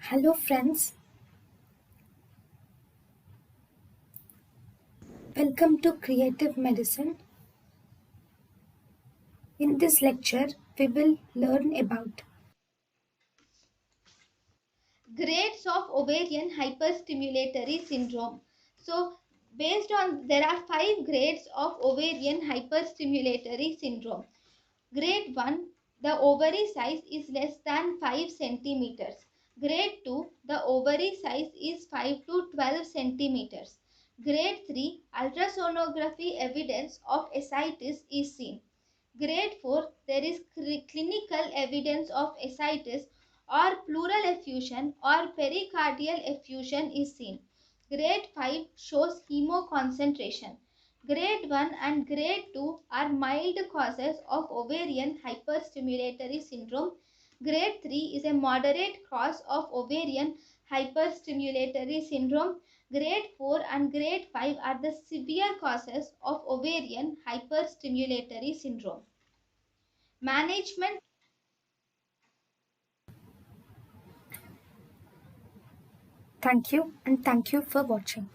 Hello, friends. Welcome to Creative Medicine. In this lecture, we will learn about Grades of ovarian hyperstimulatory syndrome. So, based on there are 5 grades of ovarian hyperstimulatory syndrome. Grade 1, the ovary size is less than 5 centimeters. Grade 2, the ovary size is 5 to 12 centimeters. Grade 3, ultrasonography evidence of ascites is seen. Grade 4, there is clinical evidence of ascites or pleural effusion or pericardial effusion is seen. Grade 5 shows hemoconcentration. Grade 1 and Grade 2 are mild causes of ovarian hyperstimulatory syndrome. Grade 3 is a moderate cause of ovarian hyperstimulatory syndrome. Grade 4 and Grade 5 are the severe causes of ovarian hyperstimulatory syndrome. Management. thank you and thank you for watching.